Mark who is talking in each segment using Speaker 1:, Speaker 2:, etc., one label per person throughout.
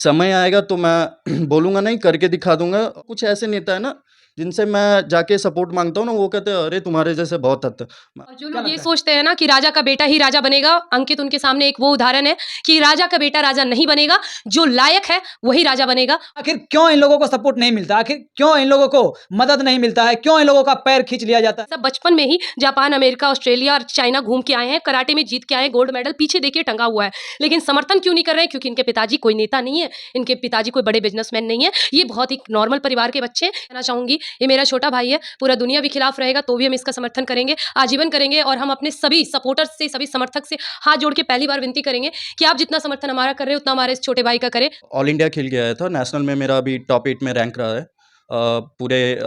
Speaker 1: समय आएगा तो मैं बोलूँगा नहीं, करके दिखा दूँगा। कुछ ऐसे नेता है ना, जिनसे मैं जाके सपोर्ट माँगता हूँ ना, वो कहते हैं, "अरे! तुम्हारे जैसे बहुत आते हैं।" मैं
Speaker 2: और जो
Speaker 3: क्या
Speaker 2: लोग ये
Speaker 3: लगता है?
Speaker 2: सोचते हैं ना कि राजा का बेटा ही राजा बनेगा, अंकित उनके सामने एक वो उदाहरण है कि राजा का बेटा राजा नहीं बनेगा, जो लायक है वही राजा बनेगा।
Speaker 3: आखिर क्यों इन लोगों को सपोर्ट नहीं मिलता? आखिर क्यों इन लोगों को मदद नहीं मिलता है? क्यों इन लोगों का पैर खींच लिया जाता है?
Speaker 2: सब बचपन में ही जापान, अमेरिका, ऑस्ट्रेलिया और चाइना घूम के आए हैं, कराटे में जीत के आए हैं, गोल्ड मेडल पीछे देखिए टंगा हुआ है। लेकिन समर्थन क्यों नहीं कर रहे हैं? क्योंकि इनके पिताजी कोई नेता नहीं है, इनके पिताजी कोई बड़े बिज़नेसमैन नहीं है। ये बहुत ही नॉर्मल परिवार के बच्चे हैं। कहना चाहूँगी, ये मेरा छोटा भाई है, पूरा दुनिया भी खिलाफ रहेगा तो भी हम इसका समर्थन करेंगे, आजीवन करेंगे और हम अपने सभी सपोर्टर्स से, सभी समर्थक से हाथ जोड़ के पहली बार विनती करेंगे कि आप जितना समर्थन हमारा कर रहे हो, उतना हमारे इस छोटे भाई का करें।
Speaker 1: ऑल इंडिया खेल के आया था, नेशनल में मेरा अभी टॉप 8 में रैंक रहा है। पूरे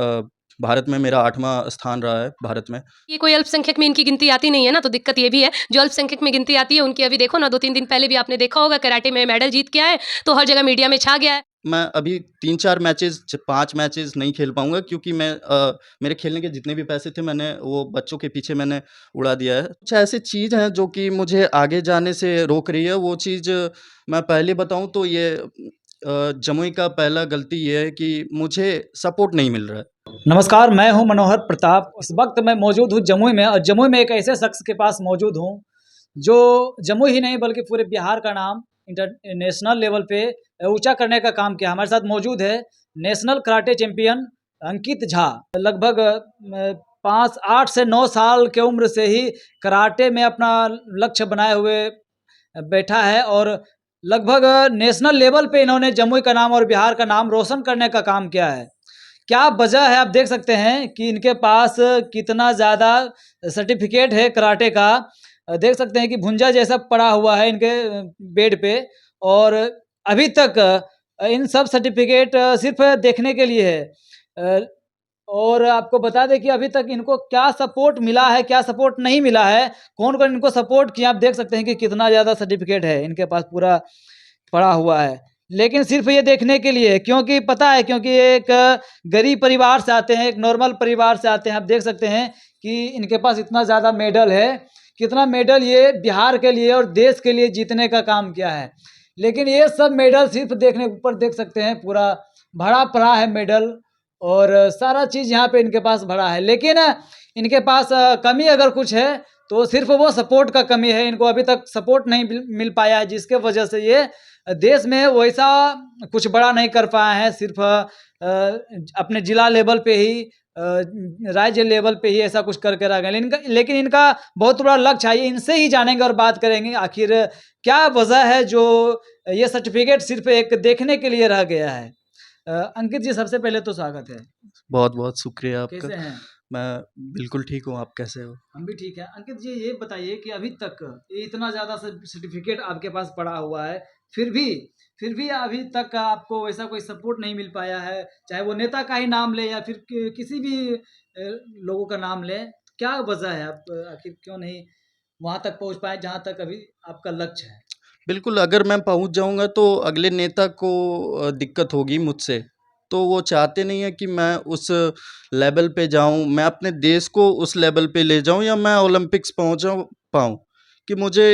Speaker 1: भारत में मेरा 8वां स्थान रहा है भारत में।
Speaker 2: ये कोई अल्पसंख्यक में इनकी गिनती आती नहीं है ना, तो दिक्कत ये भी है। जो अल्पसंख्यक में गिनती आती है, उनकी अभी देखो ना 2-3 दिन पहले भी आपने देखा होगा कराटे में मेडल जीत के आए, तो हर जगह मीडिया में छा गया है।
Speaker 1: मैं अभी 3-4 मैचेज़ 5 मैचेज़ नहीं खेल पाऊँगा, क्योंकि मेरे खेलने के जितने भी पैसे थे, मैंने वो बच्चों के पीछे मैंने उड़ा दिया है। कुछ ऐसी चीज़ हैं जो कि मुझे आगे जाने से रोक रही है। वो चीज़ मैं पहले बताऊँ तो ये जमुई का पहला गलती ये है कि मुझे सपोर्ट नहीं मिल रहा है।
Speaker 3: नमस्कार, मैं हूं मनोहर प्रताप। इस वक्त मैं मौजूद हूं जमुई में और जमुई में एक ऐसे शख्स के पास मौजूद हूं जो जमुई ही नहीं बल्कि पूरे बिहार का नाम इंटरनेशनल लेवल पे ऊंचा करने का काम किया। हमारे साथ मौजूद है नेशनल कराटे चैंपियन अंकित झा। लगभग 5-8 से 9 साल के उम्र से ही कराटे में अपना लक्ष्य बनाए हुए बैठा है और लगभग नेशनल लेवल पे इन्होंने जमुई का नाम और बिहार का नाम रोशन करने का काम किया है। क्या वजह है, आप देख सकते हैं कि इनके पास कितना ज़्यादा सर्टिफिकेट है कराटे का। देख सकते हैं कि भुंजा जैसा पड़ा हुआ है इनके बेड पे और अभी तक इन सब सर्टिफिकेट सिर्फ देखने के लिए है। अ, और आपको बता दें कि अभी तक इनको क्या सपोर्ट मिला है, क्या सपोर्ट नहीं मिला है, कौन-कौन इनको सपोर्ट किया, आप देख सकते हैं कि कितना ज़्यादा सर्टिफिकेट है इनके पास पूरा पड़ा हुआ है। लेकिन सिर्फ़ ये देखने के लिए, क्योंकि पता है, क्योंकि ये एक गरीब परिवार से आते हैं, एक नॉर्मल परिवार से आते हैं। आप देख सकते हैं कि इनके पास इतना ज़्यादा मेडल है, कितना मेडल ये बिहार के लिए और देश के लिए जीतने का काम किया है। लेकिन ये सब मेडल सिर्फ़ देखने ऊपर देख सकते हैं, पूरा भरा पड़ा है मेडल और सारा चीज़ यहाँ पे इनके पास भरा है। लेकिन इनके पास कमी अगर कुछ है, तो सिर्फ़ वो सपोर्ट का कमी है। इनको अभी तक सपोर्ट नहीं मिल मिल पाया है, जिसके वजह से ये देश में वैसा कुछ बड़ा नहीं कर पाए हैं। सिर्फ़ अपने जिला लेवल पे ही राज्य लेवल पे ही ऐसा कुछ करके रह गए। लेकिन इनका बहुत बड़ा लक्ष्य है। इनसे ही जानेंगे और बात करेंगे आखिर क्या वजह है जो ये सर्टिफिकेट सिर्फ़ एक देखने के लिए रह गया है। अंकित जी, सबसे पहले तो स्वागत है।
Speaker 1: बहुत-बहुत शुक्रिया आपका।
Speaker 3: कैसे हैं?
Speaker 1: मैं बिल्कुल ठीक हूँ, आप कैसे हो?
Speaker 3: हम भी ठीक हैं। अंकित जी, ये बताइए कि अभी तक ये इतना ज़्यादा सर्टिफ़िकेट आपके पास पड़ा हुआ है, फिर भी फिर भी अभी तक आपको वैसा कोई सपोर्ट नहीं मिल पाया है, चाहे वो नेता का ही नाम लें या फिर किसी भी लोगों का नाम लें। क्या वजह है, आप आखिर क्यों नहीं वहाँ तक पहुँच पाए जहाँ तक अभी आपका लक्ष्य है?
Speaker 1: बिल्कुल, अगर मैं पहुँच जाऊँगा तो अगले नेता को दिक्कत होगी मुझसे। तो वो चाहते नहीं हैं कि मैं उस लेवल पे जाऊँ, मैं अपने देश को उस लेवल पे ले जाऊँ या मैं ओलंपिक्स पहुँचा पाऊँ। कि मुझे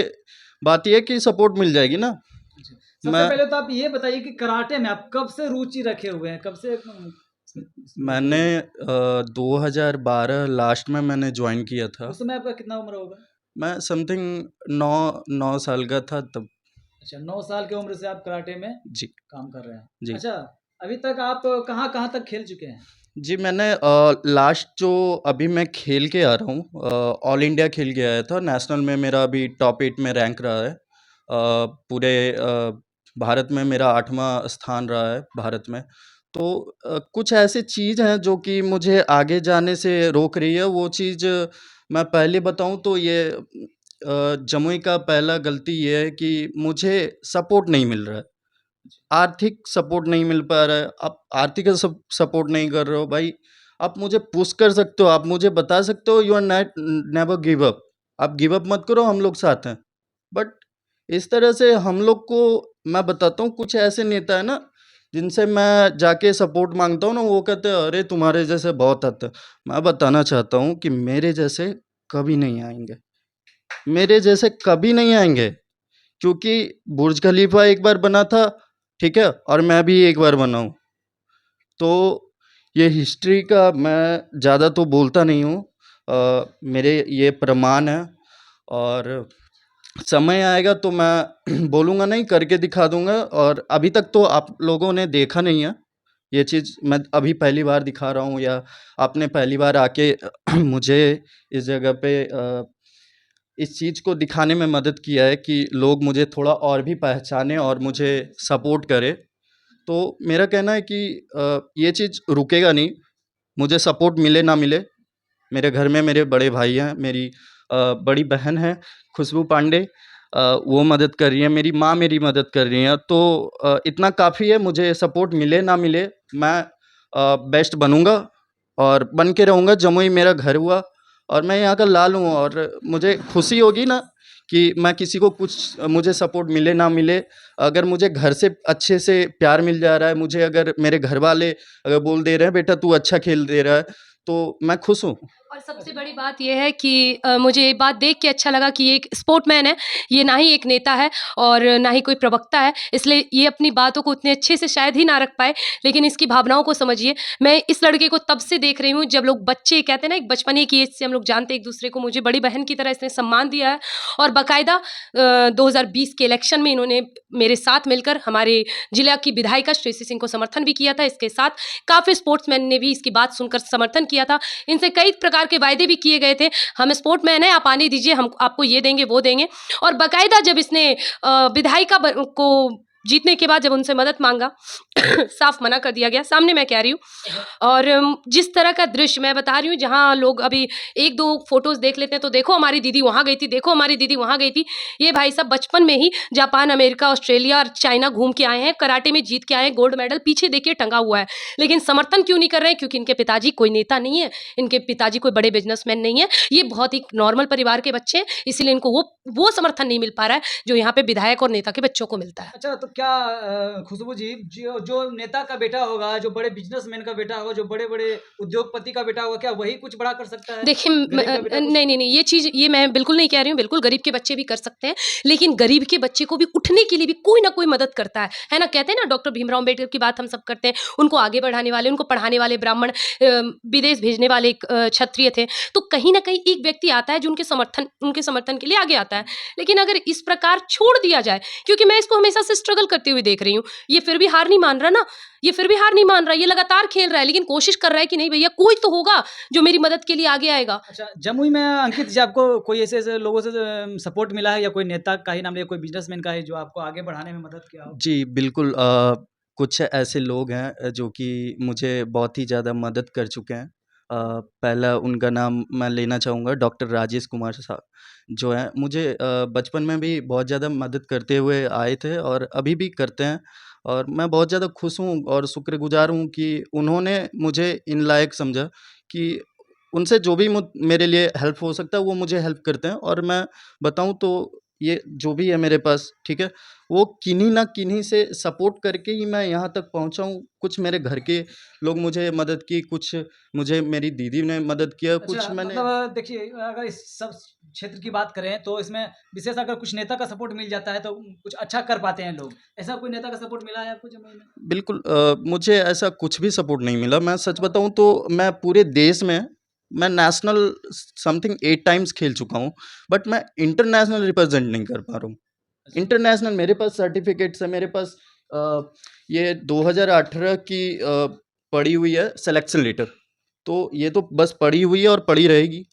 Speaker 1: बात ये है कि सपोर्ट मिल जाएगी ना।
Speaker 3: अच्छा, सबसे
Speaker 1: मैं
Speaker 3: पहले तो आप ये बताइए कि कराटे में आप कब से रुचि रखे हुए हैं? कब से इसमें लगे
Speaker 1: मैंने
Speaker 3: हुए हैं?
Speaker 1: 2012 लास्ट में मैंने जॉइन किया था।
Speaker 3: उस समय आपका कितना उम्र होगा?
Speaker 1: मैं समथिंग 9 साल का था तब।
Speaker 3: अच्छा, 9 साल की उम्र से आप कराटे में
Speaker 1: जी,
Speaker 3: काम कर रहे हैं।
Speaker 1: जी।
Speaker 3: अच्छा, अभी तक आप कहाँ-कहाँ तक खेल चुके हैं?
Speaker 1: जी, मैंने लास्ट जो अभी मैं खेल के आ रहा हूँ, ऑल इंडिया खेल के आया था, नेशनल में मेरा अभी टॉप 8 में रैंक रहा है। पूरे भारत में मेरा 8वां स्थान रहा है भारत में। तो कुछ ऐसी चीज़ हैं जो कि मुझे आगे जाने से रोक रही है। वो चीज़ मैं पहले बताऊँ तो ये जमुई का पहला गलती ये है कि मुझे सपोर्ट नहीं मिल रहा है। आर्थिक सपोर्ट नहीं मिल पा रहा है। आप आर्थिक सपोर्ट नहीं कर रहे हो भाई, आप मुझे पुश कर सकते हो, आप मुझे बता सकते हो, you are not never give up. आप गिव अप मत करो, हम लोग साथ हैं। बट इस तरह से हम लोग को, मैं बताता हूँ, कुछ ऐसे नेता है ना, जिनसे मैं जाके सपोर्ट माँगता हूँ ना, वो कहते हैं, "अरे! तुम्हारे जैसे बहुत आते हैं।" मैं बताना चाहता हूँ कि मेरे जैसे कभी नहीं आएँगे। मेरे जैसे कभी नहीं आएँगे, क्योंकि बुर्ज खलीफा एक बार बना था, ठीक है? और मैं भी एक बार बना हूँ। तो ये हिस्ट्री का मैं ज़्यादा तो बोलता नहीं हूँ। मेरे ये प्रमाण है और समय आएगा तो मैं बोलूँगा नहीं, करके दिखा दूँगा। और अभी तक तो आप लोगों ने देखा नहीं है ये चीज़, मैं अभी पहली बार दिखा रहा हूँ, या आपने पहली बार आके मुझे इस जगह पे इस चीज़ को दिखाने में मदद किया है कि लोग मुझे थोड़ा और भी पहचानें और मुझे सपोर्ट करें। तो मेरा कहना है कि ये चीज़ रुकेगा नहीं, मुझे सपोर्ट मिले ना मिले। मेरे घर में मेरे बड़े भाई हैं, मेरी बड़ी बहन है खुशबू पांडे, वो मदद कर रही है, मेरी माँ मेरी मदद कर रही हैं। तो इतना काफ़ी है, मुझे सपोर्ट मिले ना मिले, मैं बेस्ट बनूँगा और बन के रहूँगा। जमुई मेरा घर हुआ और मैं यहाँ का लाल हूँ, और मुझे खुशी होगी ना कि मैं किसी को कुछ मुझे सपोर्ट मिले ना मिले, अगर मुझे घर से अच्छे से प्यार मिल जा रहा है, मुझे अगर मेरे घर वाले अगर बोल दे रहे हैं बेटा तू अच्छा खेल दे रहा है, तो मैं खुश हूँ।
Speaker 2: और सबसे बड़ी बात ये है कि मुझे ये बात देख के अच्छा लगा कि ये एक स्पोर्टमैन है, ये ना ही एक नेता है और ना ही कोई प्रवक्ता है, इसलिए ये अपनी बातों को उतने अच्छे से शायद ही ना रख पाए, लेकिन इसकी भावनाओं को समझिए। मैं इस लड़के को तब से देख रही हूँ जब लोग बच्चे कहते हैं ना, एक बचपने की एज से हम लोग जानते हैं एक दूसरे को, मुझे बड़ी बहन की तरह इसने सम्मान दिया है और बाकायदा 2020 के इलेक्शन में इन्होंने मेरे साथ मिलकर हमारे जिला की विधायिका श्रेयसी सिंह को समर्थन भी किया था। इसके साथ काफ़ी स्पोर्ट्समैन ने भी इसकी बात सुनकर समर्थन किया था। इनसे कई प्रकार के वायदे भी किए गए थे, हम स्पोर्टमैन हैं, आप आने दीजिए, हम आपको ये देंगे वो देंगे। और बाकायदा जब इसने विधायिका को जीतने के बाद जब उनसे मदद मांगा साफ मना कर दिया गया, सामने मैं कह रही हूँ। और जिस तरह का दृश्य मैं बता रही हूँ, जहाँ लोग अभी एक दो फोटोज देख लेते हैं तो देखो हमारी दीदी वहाँ गई थी, देखो हमारी दीदी वहाँ गई थी। ये भाई साहब बचपन में ही जापान, अमेरिका, ऑस्ट्रेलिया और चाइना घूम के आए हैं, कराटे में जीत के आए हैं, गोल्ड मेडल पीछे देखिए टंगा हुआ है। लेकिन समर्थन क्यों नहीं कर रहे हैं? क्योंकि इनके पिताजी कोई नेता नहीं है, इनके पिताजी कोई बड़े बिजनेसमैन नहीं है, ये बहुत ही नॉर्मल परिवार के बच्चे हैं, इसीलिए इनको वो समर्थन नहीं मिल पा रहा है जो यहाँ पे विधायक और नेता के बच्चों को मिलता है।
Speaker 3: अच्छा, तो क्या खुशबू जी, जो जो नेता का बेटा होगा, जो बड़े बिजनेसमैन का बेटा होगा, जो बड़े-बड़े उद्योगपति का बेटा होगा, क्या वही कुछ बड़ा कर सकता है?
Speaker 2: देखिए
Speaker 3: गरीब का बेटा कुछ
Speaker 2: नहीं, नहीं, नहीं, ये चीज़ ये मैं बिल्कुल नहीं कह रही हूँ, बिल्कुल गरीब के बच्चे भी कर सकते हैं, लेकिन गरीब के बच्चे को भी उठने के लिए भी कोई ना कोई मदद करता है ना? कहते हैं ना, डॉक्टर भीमराव अम्बेडकर की बात हम सब करते हैं, उनको आगे बढ़ाने वाले, उनको पढ़ाने वाले ब्राह्मण, विदेश भेजने वाले एक क्षत्रिय थे, तो कहीं न कहीं एक व्यक्ति आता है जो उनके समर्थन के लिए आगे आता है। लेकिन अगर इस प्रकार छोड़ दिया जाए, क्योंकि मैं इसको हमेशा से स्ट्रगल करते हुए देख रही हूँ, ये फिर भी हार नहीं मान रहा ना, ये फिर भी हार नहीं मान रहा, ये लगातार खेल रहा है, लेकिन कोशिश कर रहा है कि नहीं भैया कोई तो होगा जो मेरी मदद के लिए आगे आएगा।
Speaker 3: अच्छा, जमुई में अंकित जी, आपको कोई ऐसे-ऐसे लोगों से सपोर्ट मिला है, या कोई नेता का ही नाम लिया, कोई बिजनेसमैन का है जो आपको आगे बढ़ाने में मदद किया हो?
Speaker 1: जी, बिल्कुल। कुछ ऐसे लोग हैं जो कि मुझे बहुत ही ज़्यादा मदद कर चुके हैं। पहला उनका नाम मैं लेना चाहूँगा, डॉक्टर राजेश कुमार साहब जो हैं, मुझे बचपन में भी बहुत ज़्यादा मदद करते हुए आए थे और अभी भी करते हैं, और मैं बहुत ज़्यादा खुश हूँ और शुक्रगुज़ार हूँ कि उन्होंने मुझे इन लायक समझा कि उनसे जो भी मेरे लिए हेल्प हो सकता है वो मुझे हेल्प करते हैं। और मैं बताऊँ तो ये जो भी है मेरे पास, ठीक है, वो किन्हीं न किन्हीं से सपोर्ट करके ही मैं यहाँ तक पहुँचा हूँ। कुछ मेरे घर के लोग मुझे मदद की, कुछ मुझे मेरी दीदी ने मदद किया, कुछ
Speaker 3: अच्छा,
Speaker 1: मैंने।
Speaker 3: मतलब देखिए, अगर इस सब क्षेत्र की बात करें तो इसमें विशेष अगर कुछ नेता का सपोर्ट मिल जाता है तो कुछ अच्छा कर पाते हैं लोग। ऐसा कोई नेता का सपोर्ट मिला है आपको जमुई में?
Speaker 1: बिल्कुल। मुझे ऐसा कुछ भी सपोर्ट नहीं मिला। मैं सच बताऊँ तो मैं पूरे देश में मैं नेशनल समथिंग 8 टाइम्स खेल चुका हूँ, बट मैं इंटरनेशनल रिप्रेज़ेंट नहीं कर पा रहा हूँ।
Speaker 3: अच्छा।
Speaker 1: इंटरनेशनल मेरे पास सर्टिफ़िकेट्स है, मेरे पास ये 2018 की पड़ी हुई है सिलेक्शन लेटर, तो ये तो बस पड़ी हुई है और पड़ी रहेगी,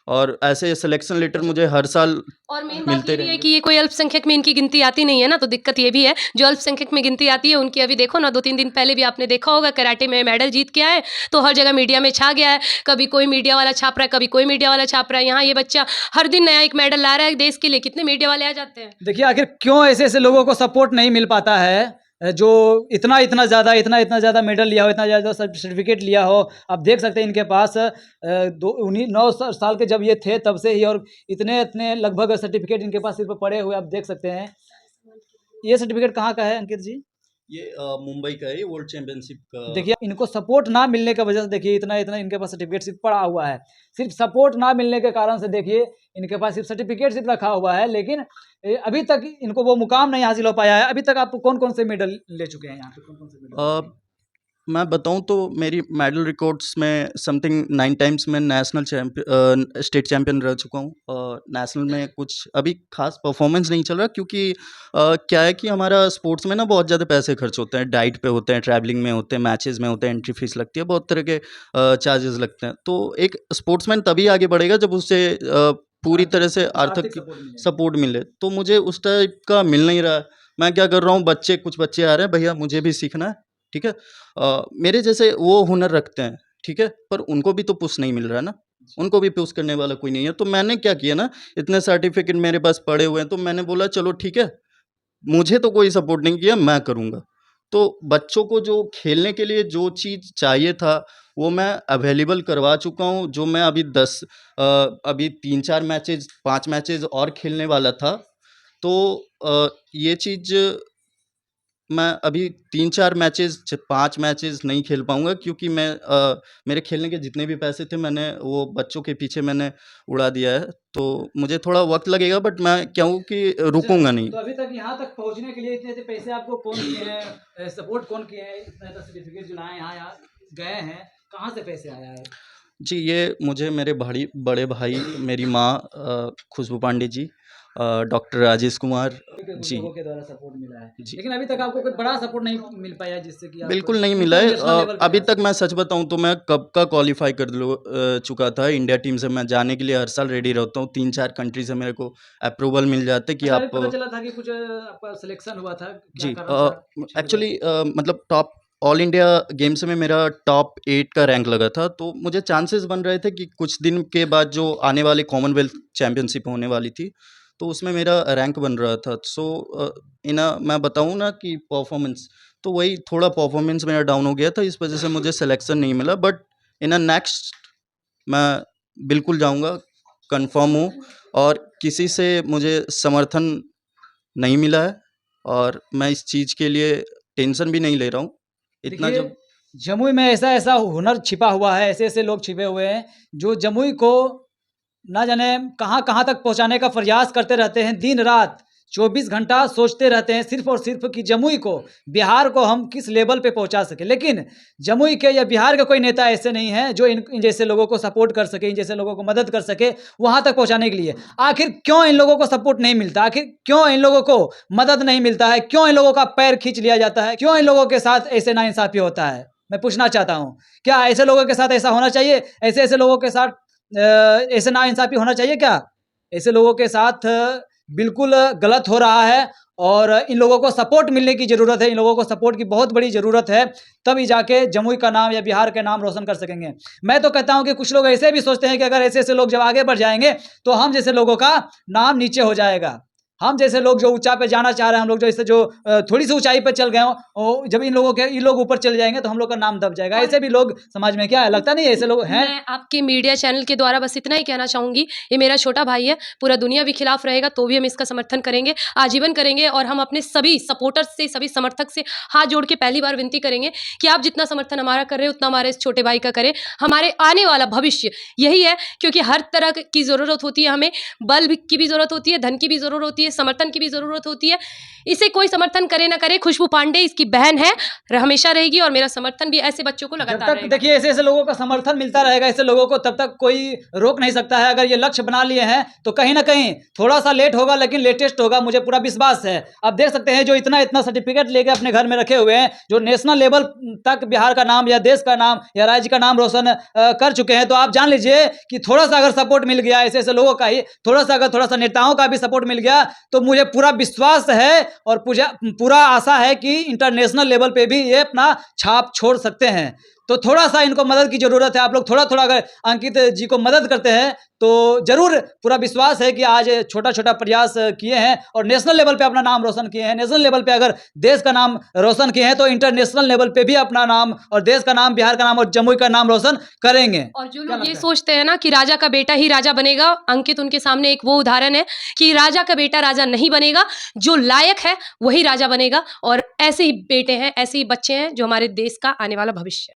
Speaker 1: और ऐसे सिलेक्शन लेटर मुझे हर साल
Speaker 2: और मेन बात
Speaker 1: मिलते
Speaker 2: ये भी है
Speaker 1: रहेंगे।
Speaker 2: कि ये कोई अल्पसंख्यक में इनकी गिनती आती नहीं है ना, तो दिक्कत ये भी है। जो अल्पसंख्यक में गिनती आती है उनकी अभी देखो ना, 2-3 दिन पहले भी आपने देखा होगा कराटे में मेडल जीत के आए, तो हर जगह मीडिया में छा गया है। कभी कोई मीडिया वाला छाप रहा है, कभी कोई मीडिया वाला छाप रहा है। यहाँ ये बच्चा हर दिन नया एक मेडल ला रहा है देश के लिए, कितने मीडिया वाले आ जाते हैं।
Speaker 3: देखिए, आखिर क्यों ऐसे-ऐसे लोगों को सपोर्ट नहीं मिल पाता है, जो इतना-इतना ज़्यादा मेडल लिया हो, इतना ज़्यादा सर्टिफ़िकेट लिया हो। आप देख सकते हैं इनके पास 9 साल के जब ये थे तब से ही, और इतने लगभग सर्टिफ़िकेट इनके पास सिर्फ़ पड़े हुए आप देख सकते हैं। ये सर्टिफ़िकेट कहाँ का है अंकित जी?
Speaker 1: ये मुंबई का है, ये वर्ल्ड चैंपियनशिप का।
Speaker 3: देखिए इनको सपोर्ट ना मिलने की वजह से देखिए इतना इतना इनके पास सर्टिफिकेट सिर्फ पड़ा हुआ है। सिर्फ सपोर्ट ना मिलने के कारण से देखिए इनके पास सिर्फ सर्टिफिकेट सिर्फ रखा हुआ है, लेकिन अभी तक इनको वो मुकाम नहीं हासिल हो पाया है। अभी तक आप कौन-कौन से मेडल ले चुके हैं यहाँ पे? कौन-कौन से मेडल?
Speaker 1: अ, मैं बताऊँ तो मेरी मेडल रिकॉर्ड्स में समथिंग 9 टाइम्स मैं स्टेट चैंपियन रह चुका हूँ। नेशनल में कुछ अभी ख़ास परफॉर्मेंस नहीं चल रहा, क्योंकि क्या है कि हमारा स्पोर्ट्स में ना बहुत ज़्यादा पैसे खर्च होते हैं, डाइट पे होते हैं, ट्रैवलिंग में होते हैं, मैचेस में होते हैं, एंट्री फीस लगती है, बहुत तरह के चार्जेस लगते हैं। तो एक स्पोर्ट्समैन तभी आगे बढ़ेगा जब उसे पूरी तरह से आर्थिक
Speaker 3: सपोर्ट मिले।
Speaker 1: सपोर्ट मिले। तो मुझे उस टाइप का मिल नहीं रहा है। मैं क्या कर रहा हूँ, कुछ बच्चे आ रहे हैं, भैया मुझे भी सीखना है, ठीक है? मेरे जैसे वो हुनर रखते हैं, ठीक है? पर उनको भी तो पुश नहीं मिल रहा है ना, उनको भी पुश करने वाला कोई नहीं है। तो मैंने क्या किया ना, इतने सर्टिफिकेट मेरे पास पड़े हुए हैं, तो मैंने बोला चलो ठीक है, मुझे तो कोई सपोर्ट नहीं किया, मैं करूँगा। तो बच्चों को जो खेलने के लिए जो चीज़ चाहिए था, वो मैं अवेलेबल करवा चुका हूँ। जो मैं अभी 3-4 मैचेज़ 5 मैचेज़ और खेलने वाला था। तो ये चीज़ मैं अभी 3-4 मैचेज़ 5 मैचेज़ नहीं खेल पाऊँगा, क्योंकि मेरे खेलने के जितने भी पैसे थे मैंने वो बच्चों के पीछे मैंने उड़ा दिया है। तो मुझे थोड़ा वक़्त लगेगा, बट मैं क्या हूँ कि रुकूँगा नहीं।
Speaker 3: तो अभी तक यहाँ तक पहुँचने के लिए इतने पैसे आपको कौन किए हैं? सपोर्ट कौन किए हैं? इतना इतना सर्टिफिकेट जो लाए यहाँ गए हैं, कहाँ से पैसे आया है?
Speaker 1: जी, ये मुझे मेरे बड़े भाई, मेरी माँ खुशबू पांडे जी, डॉक्टर राजेश कुमार जी,
Speaker 3: लोगों के द्वारा सपोर्ट मिला है।
Speaker 1: जी।
Speaker 3: लेकिन अभी तक आपको कोई बड़ा सपोर्ट नहीं मिल पाया जिससे कि आप
Speaker 1: बिल्कुल नहीं मिला है।
Speaker 3: इंटरनेशनल लेवल पे
Speaker 1: अभी
Speaker 3: जा
Speaker 1: तक मैं सच बताऊँ तो मैं कब का क्वालीफ़ाई चुका था इंडिया टीम से। मैं जाने के लिए हर साल रेडी रहता हूँ। 3-4 कंट्री से मेरे को अप्रूवल मिल जाते कि
Speaker 3: अच्छा, अभी
Speaker 1: आप
Speaker 3: पता चला था कि कुछ आपका सिलेक्शन हुआ था, क्या
Speaker 1: जी।
Speaker 3: कारण था कुछ हो
Speaker 1: एक्चुअली मतलब टॉप ऑल इंडिया गेम्स में मेरा टॉप 8 का रैंक लगा था, तो मुझे चांसेस बन रहे थे कि कुछ दिन के बाद जो आने वाली कॉमनवेल्थ चैंपियनशिप होने वाली थी, तो उसमें मेरा रैंक बन रहा था। सो मैं बताऊँ ना कि परफॉर्मेंस, तो वही थोड़ा परफॉर्मेंस मेरा डाउन हो गया था, इस वजह से मुझे सिलेक्शन नहीं मिला। बट इन अ नेक्स्ट मैं बिल्कुल जाऊँगा, कन्फर्म हूँ। और किसी से मुझे समर्थन नहीं मिला है, और मैं इस चीज़ के लिए टेंशन भी नहीं ले रहा हूँ। इतना
Speaker 3: देखिए,
Speaker 1: जब
Speaker 3: जमुई में ऐसा-ऐसा हुनर छिपा हुआ है, ऐसे-ऐसे लोग छिपे हुए हैं, जो जमुई को ना जाने कहाँ-कहाँ तक पहुँचाने का प्रयास करते रहते हैं, दिन-रात 24 घंटा सोचते रहते हैं सिर्फ़ और सिर्फ़ कि जमुई को, बिहार को हम किस लेवल पे पहुँचा सकें। लेकिन जमुई के या बिहार के कोई नेता ऐसे नहीं हैं, जो इन जैसे लोगों को सपोर्ट कर सके, इन जैसे लोगों को मदद कर सके, वहाँ तक पहुँचाने के लिए। आखिर क्यों इन लोगों को सपोर्ट नहीं मिलता? आखिर क्यों इन लोगों को मदद नहीं मिलता है? क्यों इन लोगों का पैर खींच लिया जाता है? क्यों इन लोगों के साथ ऐसे नाइंसाफ़ी होता है? मैं पूछना चाहता हूँ। क्या ऐसे लोगों के साथ ऐसा होना चाहिए? ऐसे-ऐसे लोगों के साथ ऐसे नाइंसाफ़ी होना चाहिए क्या? ऐसे लोगों के साथ बिल्कुल गलत हो रहा है और इन लोगों को सपोर्ट मिलने की ज़रूरत है, इन लोगों को सपोर्ट की बहुत बड़ी ज़रूरत है, तभी जाके जमुई का नाम या बिहार का नाम रोशन कर सकेंगे। मैं तो कहता हूँ कि कुछ लोग ऐसे भी सोचते हैं कि अगर ऐसे-ऐसे लोग जब आगे बढ़ जाएँगे, तो हम जैसे लोगों का नाम नीचे हो जाएगा। हम जैसे लोग जो ऊँचा पे जाना चाह रहे हैं, हम लोग जैसे जो थोड़ी-सी ऊँचाई पे चल गए हों, जब इन लोग ऊपर चले जाएँगे, तो हम लोग का नाम दब जाएगा।
Speaker 2: और
Speaker 3: ऐसे भी लोग समाज में क्या है, लगता नहीं है ऐसे लोग हैं?
Speaker 2: मैं आपके मीडिया चैनल के द्वारा बस इतना ही कहना चाहूँगी, ये मेरा छोटा भाई है, पूरा दुनिया भी खिलाफ रहेगा तो भी हम इसका समर्थन करेंगे, आजीवन करेंगे। और हम अपने सभी सपोर्टर्स से, सभी समर्थक से हाथ जोड़ के पहली बार विनती करेंगे कि आप जितना समर्थन हमारा कर रहे हो, उतना हमारे इस छोटे भाई का करें। हमारे आने वाला भविष्य यही है, क्योंकि हर तरह की ज़रूरत होती है हमें, की भी ज़रूरत होती है, धन की भी ज़रूरत होती है, समर्थन की भी ज़रूरत होती है। इसे कोई समर्थन करे ना करे, खुशबू पांडे इसकी बहन है, हमेशा रहेगी, और मेरा समर्थन भी ऐसे बच्चों को
Speaker 3: जब
Speaker 2: लगातार
Speaker 3: तक
Speaker 2: रहेगा।
Speaker 3: देखिए ऐसे-ऐसे लोगों का समर्थन मिलता रहेगा, ऐसे लोगों को तब तक कोई रोक नहीं सकता है। अगर ये लक्ष्य बना लिए हैं, तो कहीं न कहीं थोड़ा-सा लेट होगा लेकिन लेटेस्ट होगा, मुझे पूरा विश्वास है। आप देख सकते हैं जो इतना-इतना सर्टिफ़िकेट लेके अपने घर में रखे हुए हैं, जो नेशनल लेवल तक बिहार का नाम या देश का नाम या राज्य का नाम रोशन कर चुके हैं, तो आप जान लीजिए कि थोड़ा-सा अगर सपोर्ट मिल गया ऐसे-ऐसे लोगों का ही, थोड़ा-सा नेताओं का भी सपोर्ट मिल गया, तो मुझे पूरा विश्वास है और पूरा आशा है कि इंटरनेशनल लेवल पे भी ये अपना छाप छोड़ सकते हैं। तो थोड़ा सा इनको मदद की ज़रूरत है। आप लोग थोड़ा-थोड़ा अगर अंकित जी को मदद करते हैं, तो ज़रूर पूरा विश्वास है कि आज छोटा-छोटा प्रयास किए हैं और नेशनल लेवल पे अपना नाम रोशन किए हैं। नेशनल लेवल पे अगर देश का नाम रोशन किए हैं, तो इंटरनेशनल लेवल पे भी अपना नाम और देश का नाम, बिहार का नाम और जमुई का नाम रोशन करेंगे।
Speaker 2: और जो
Speaker 3: क्या
Speaker 2: लोग ये
Speaker 3: लगता है?
Speaker 2: सोचते हैं ना कि राजा का बेटा ही राजा बनेगा, अंकित उनके सामने एक वो उदाहरण है कि राजा का बेटा राजा नहीं बनेगा, जो लायक है वही राजा बनेगा। और ऐसे ही बेटे हैं, ऐसे ही बच्चे हैं जो हमारे देश का आने वाला भविष्य है।